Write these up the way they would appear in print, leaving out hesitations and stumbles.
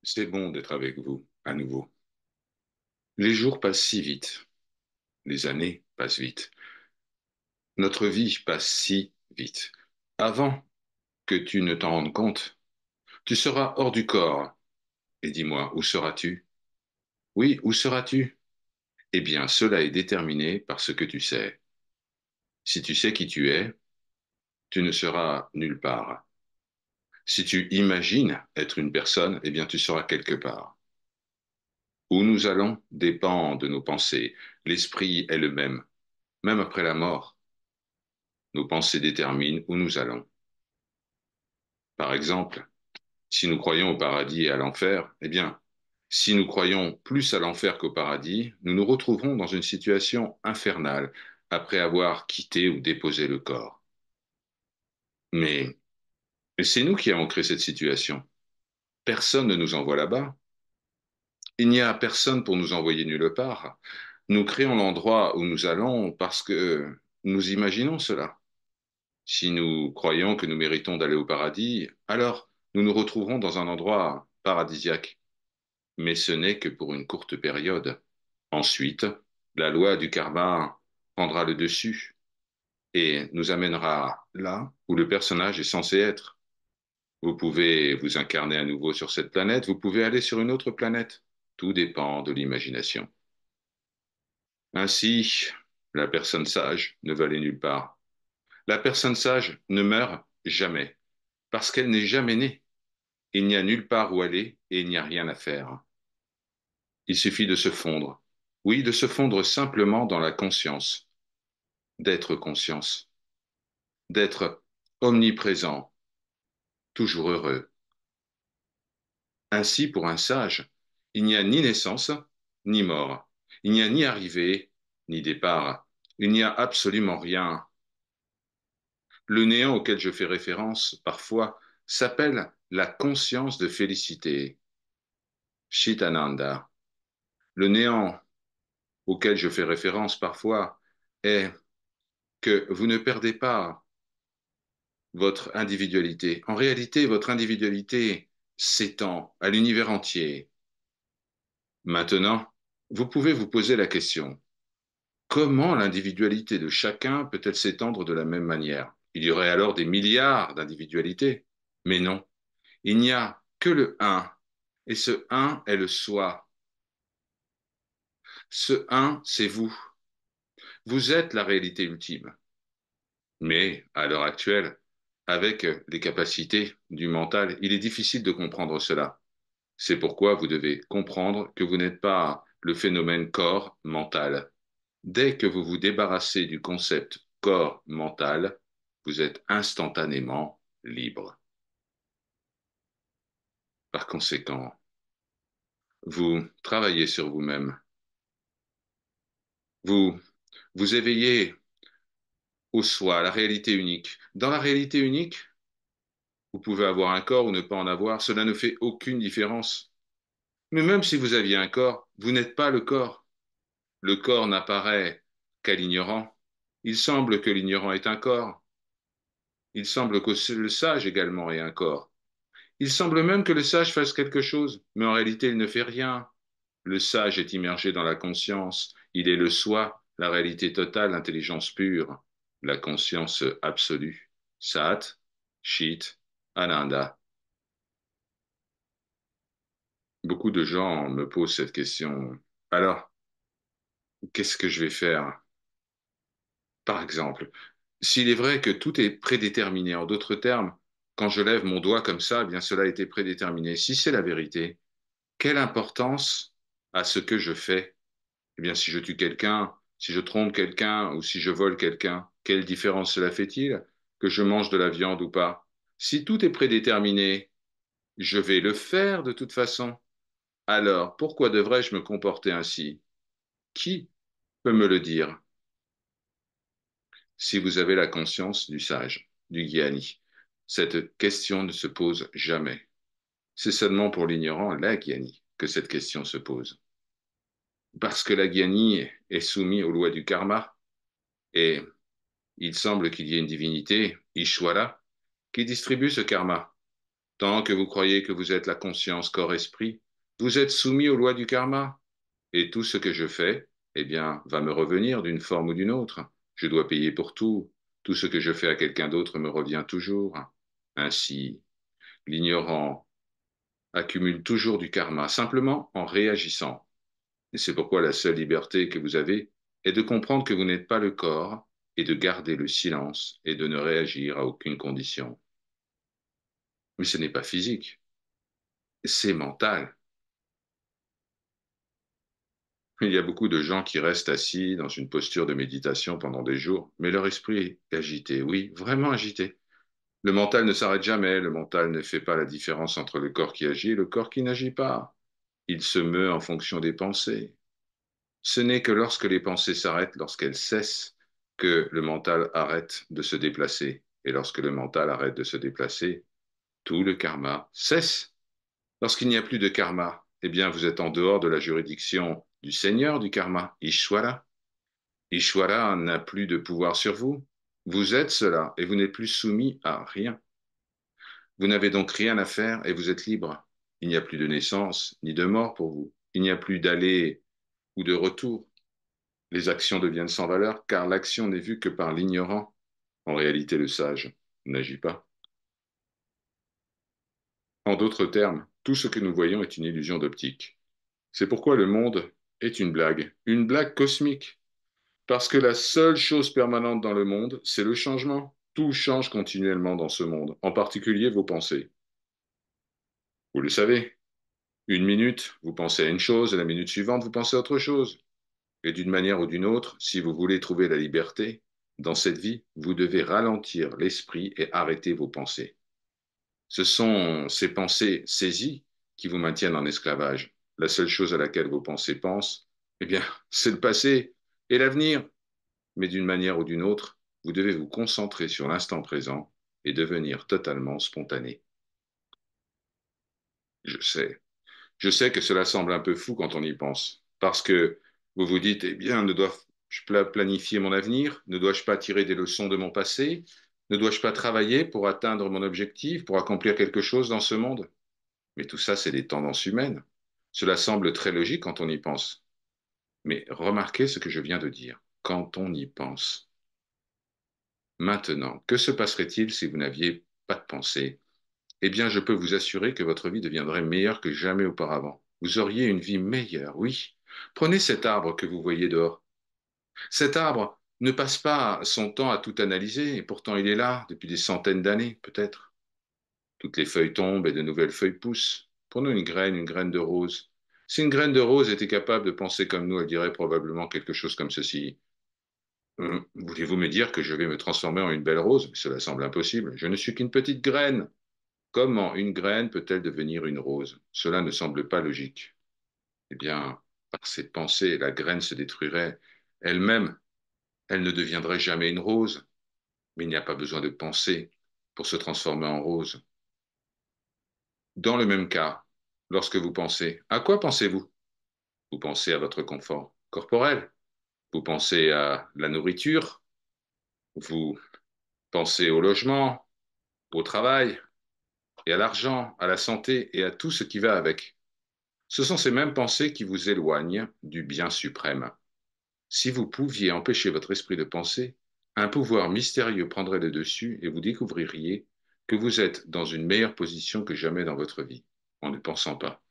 C'est bon d'être avec vous à nouveau. Les jours passent si vite, les années passent vite, notre vie passe si vite. Avant que tu ne t'en rendes compte, tu seras hors du corps. Et dis-moi, où seras-tu? Oui, où seras-tu? Eh bien, cela est déterminé par ce que tu sais. Si tu sais qui tu es, tu ne seras nulle part. Si tu imagines être une personne, eh bien, tu seras quelque part. Où nous allons dépend de nos pensées. L'esprit est le même après la mort. Nos pensées déterminent où nous allons. Par exemple, si nous croyons au paradis et à l'enfer, eh bien, si nous croyons plus à l'enfer qu'au paradis, nous nous retrouverons dans une situation infernale après avoir quitté ou déposé le corps. Mais c'est nous qui avons créé cette situation. Personne ne nous envoie là-bas. Il n'y a personne pour nous envoyer nulle part. Nous créons l'endroit où nous allons parce que nous imaginons cela. Si nous croyons que nous méritons d'aller au paradis, alors nous nous retrouverons dans un endroit paradisiaque. Mais ce n'est que pour une courte période. Ensuite, la loi du karma prendra le dessus et nous amènera là où le personnage est censé être. Vous pouvez vous incarner à nouveau sur cette planète, vous pouvez aller sur une autre planète. Tout dépend de l'imagination. Ainsi, la personne sage ne va aller nulle part. La personne sage ne meurt jamais parce qu'elle n'est jamais née. Il n'y a nulle part où aller et il n'y a rien à faire. Il suffit de se fondre. Oui, de se fondre simplement dans la conscience, d'être conscience, d'être omniprésent, toujours heureux. Ainsi, pour un sage, il n'y a ni naissance, ni mort. Il n'y a ni arrivée, ni départ. Il n'y a absolument rien. Le néant auquel je fais référence parfois s'appelle la conscience de félicité, Chitananda. Le néant auquel je fais référence parfois est que vous ne perdez pas votre individualité. En réalité, votre individualité s'étend à l'univers entier. Maintenant, vous pouvez vous poser la question, comment l'individualité de chacun peut-elle s'étendre de la même manière? Il y aurait alors des milliards d'individualités. Mais non, il n'y a que le un, et ce un est le soi. Ce un, c'est vous. Vous êtes la réalité ultime. Mais à l'heure actuelle, avec les capacités du mental, il est difficile de comprendre cela. C'est pourquoi vous devez comprendre que vous n'êtes pas le phénomène corps mental. Dès que vous vous débarrassez du concept corps mental, vous êtes instantanément libre. Par conséquent, vous travaillez sur vous-même. Vous vous éveillez au soi, à la réalité unique. Dans la réalité unique, vous pouvez avoir un corps ou ne pas en avoir, cela ne fait aucune différence. Mais même si vous aviez un corps, vous n'êtes pas le corps. Le corps n'apparaît qu'à l'ignorant. Il semble que l'ignorant est un corps. Il semble que le sage également ait un corps. Il semble même que le sage fasse quelque chose, mais en réalité il ne fait rien. Le sage est immergé dans la conscience. Il est le soi, la réalité totale, l'intelligence pure, la conscience absolue. Sat, Chit, Ananda. Beaucoup de gens me posent cette question. Alors, qu'est-ce que je vais faire? Par exemple, s'il est vrai que tout est prédéterminé, en d'autres termes, quand je lève mon doigt comme ça, eh bien cela a été prédéterminé. Si c'est la vérité, quelle importance a ce que je fais? Eh bien, si je tue quelqu'un, si je trompe quelqu'un ou si je vole quelqu'un, quelle différence cela fait-il que je mange de la viande ou pas? Si tout est prédéterminé, je vais le faire de toute façon. Alors, pourquoi devrais-je me comporter ainsi? Qui peut me le dire? Si vous avez la conscience du sage, du gyani, cette question ne se pose jamais. C'est seulement pour l'ignorant, la gyani, que cette question se pose. Parce que la gyani est soumise aux lois du karma et il semble qu'il y ait une divinité, Ishwara, qui distribue ce karma. Tant que vous croyez que vous êtes la conscience corps-esprit, vous êtes soumis aux lois du karma. Et tout ce que je fais, eh bien, va me revenir d'une forme ou d'une autre. Je dois payer pour tout. Tout ce que je fais à quelqu'un d'autre me revient toujours. Ainsi, l'ignorant accumule toujours du karma, simplement en réagissant. Et c'est pourquoi la seule liberté que vous avez est de comprendre que vous n'êtes pas le corps et de garder le silence et de ne réagir à aucune condition. Mais ce n'est pas physique, c'est mental. Il y a beaucoup de gens qui restent assis dans une posture de méditation pendant des jours, mais leur esprit est agité, oui, vraiment agité. Le mental ne s'arrête jamais, le mental ne fait pas la différence entre le corps qui agit et le corps qui n'agit pas. Il se meut en fonction des pensées. Ce n'est que lorsque les pensées s'arrêtent, lorsqu'elles cessent, que le mental arrête de se déplacer. Et lorsque le mental arrête de se déplacer, tout le karma cesse. Lorsqu'il n'y a plus de karma, eh bien, vous êtes en dehors de la juridiction du Seigneur du karma, Ishwara. Ishwara n'a plus de pouvoir sur vous. Vous êtes cela et vous n'êtes plus soumis à rien. Vous n'avez donc rien à faire et vous êtes libre. Il n'y a plus de naissance ni de mort pour vous. Il n'y a plus d'aller ou de retour. Les actions deviennent sans valeur car l'action n'est vue que par l'ignorant. En réalité, le sage n'agit pas. En d'autres termes, tout ce que nous voyons est une illusion d'optique. C'est pourquoi le monde est une blague cosmique. Parce que la seule chose permanente dans le monde, c'est le changement. Tout change continuellement dans ce monde, en particulier vos pensées. Vous le savez, une minute, vous pensez à une chose, et la minute suivante, vous pensez à autre chose. Et d'une manière ou d'une autre, si vous voulez trouver la liberté, dans cette vie, vous devez ralentir l'esprit et arrêter vos pensées. Ce sont ces pensées saisies qui vous maintiennent en esclavage. La seule chose à laquelle vos pensées pensent, eh bien, c'est le passé et l'avenir. Mais d'une manière ou d'une autre, vous devez vous concentrer sur l'instant présent et devenir totalement spontané. Je sais. Je sais que cela semble un peu fou quand on y pense, parce que vous vous dites, eh bien, ne dois-je pas planifier mon avenir? Ne dois-je pas tirer des leçons de mon passé? Ne dois-je pas travailler pour atteindre mon objectif, pour accomplir quelque chose dans ce monde? Mais tout ça, c'est des tendances humaines. Cela semble très logique quand on y pense. Mais remarquez ce que je viens de dire. Quand on y pense. Maintenant, que se passerait-il si vous n'aviez pas de pensée? Eh bien, je peux vous assurer que votre vie deviendrait meilleure que jamais auparavant. Vous auriez une vie meilleure, oui. Prenez cet arbre que vous voyez dehors. Cet arbre ne passe pas son temps à tout analyser, et pourtant il est là depuis des centaines d'années, peut-être. Toutes les feuilles tombent et de nouvelles feuilles poussent. Prenons une graine de rose. Si une graine de rose était capable de penser comme nous, elle dirait probablement quelque chose comme ceci. Voulez-vous me dire que je vais me transformer en une belle rose? Cela semble impossible. Je ne suis qu'une petite graine. Comment une graine peut-elle devenir une rose? Cela ne semble pas logique. Eh bien, par cette pensée, la graine se détruirait elle-même. Elle ne deviendrait jamais une rose. Mais il n'y a pas besoin de penser pour se transformer en rose. Dans le même cas, lorsque vous pensez, à quoi pensez-vous? Vous pensez à votre confort corporel. Vous pensez à la nourriture. Vous pensez au logement, au travail, et à l'argent, à la santé et à tout ce qui va avec. Ce sont ces mêmes pensées qui vous éloignent du bien suprême. Si vous pouviez empêcher votre esprit de penser, un pouvoir mystérieux prendrait le dessus et vous découvririez que vous êtes dans une meilleure position que jamais dans votre vie, en ne pensant pas.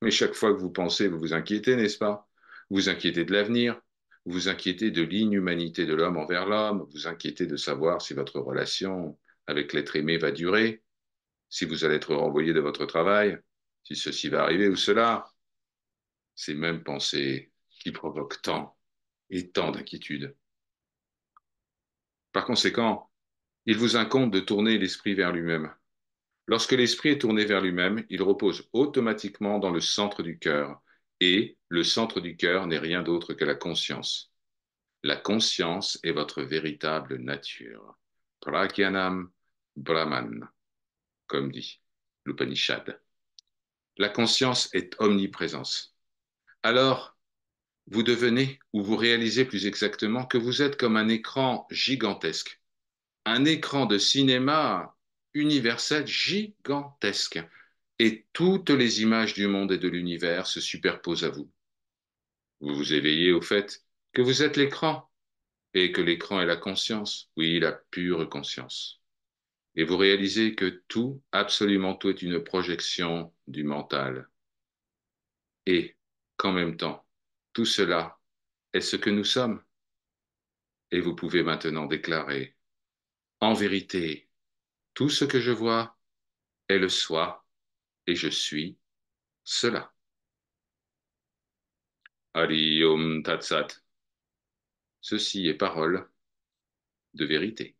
Mais chaque fois que vous pensez, vous vous inquiétez, n'est-ce pas? Vous vous inquiétez de l'avenir, vous vous inquiétez de l'inhumanité de l'homme envers l'homme, vous vous inquiétez de savoir si votre relation avec l'être aimé va durer, si vous allez être renvoyé de votre travail, si ceci va arriver ou cela, ces mêmes pensées qui provoquent tant et tant d'inquiétudes. Par conséquent, il vous incombe de tourner l'esprit vers lui-même. Lorsque l'esprit est tourné vers lui-même, il repose automatiquement dans le centre du cœur. Et le centre du cœur n'est rien d'autre que la conscience. La conscience est votre véritable nature. Pragyanam Brahman, comme dit l'Upanishad. La conscience est omniprésence. Alors, vous devenez, ou vous réalisez plus exactement, que vous êtes comme un écran gigantesque, un écran de cinéma universel gigantesque. Et toutes les images du monde et de l'univers se superposent à vous. Vous vous éveillez au fait que vous êtes l'écran et que l'écran est la conscience, oui, la pure conscience. Et vous réalisez que tout, absolument tout, est une projection du mental. Et qu'en même temps, tout cela est ce que nous sommes. Et vous pouvez maintenant déclarer, en vérité, tout ce que je vois est le soi et je suis cela. Hari Om Tat Sat. Ceci est parole de vérité.